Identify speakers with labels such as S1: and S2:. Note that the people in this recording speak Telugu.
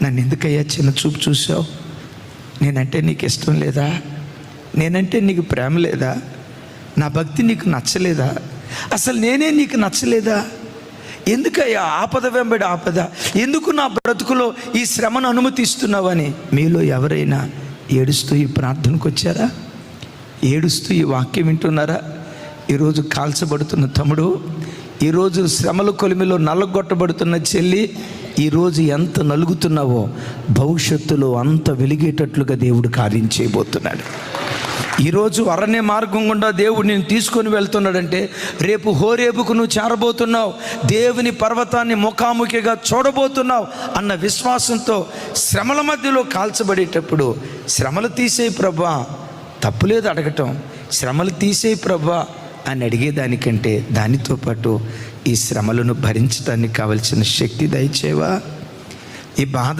S1: నన్ను ఎందుకయ్యా చిన్న చూపు చూసావు? నేనంటే నీకు ఇష్టం లేదా? నేనంటే నీకు ప్రేమ లేదా? నా భక్తి నీకు నచ్చలేదా? అసలు నేనే నీకు నచ్చలేదా? ఎందుకయ్యా ఆపద వెంబడి ఆపద? ఎందుకు నా బ్రతుకులో ఈ శ్రమను అనుమతిస్తున్నావని మీలో ఎవరైనా ఏడుస్తూ ఈ ప్రార్థనకు వచ్చారా? ఏడుస్తూ ఈ వాక్యం వింటున్నారా? ఈరోజు కాల్చబడుతున్న తమ్ముడు, ఈరోజు శ్రమల కొలిమిలో నల్లగొట్టబడుతున్న చెల్లి, ఈరోజు ఎంత నలుగుతున్నావో భవిష్యత్తులో అంత వెలిగేటట్లుగా దేవుడు కార్యం చేయబోతున్నాడు. ఈరోజు అరణ్య మార్గం గుండా దేవుడు నేను తీసుకొని వెళ్తున్నాడంటే రేపు హోరేబుకు నువ్వు చేరబోతున్నావు, దేవుని పర్వతాన్ని ముఖాముఖిగా చూడబోతున్నావు అన్న విశ్వాసంతో శ్రమల మధ్యలో కాల్చబడేటప్పుడు శ్రమలు తీసేయి ప్రభా, తప్పులేదు అడగటం, శ్రమలు తీసేయి ప్రభా అని అడిగేదానికంటే దానితో పాటు ఈ శ్రమలను భరించడానికి కావలసిన శక్తి దయచేవా? ఈ బాధ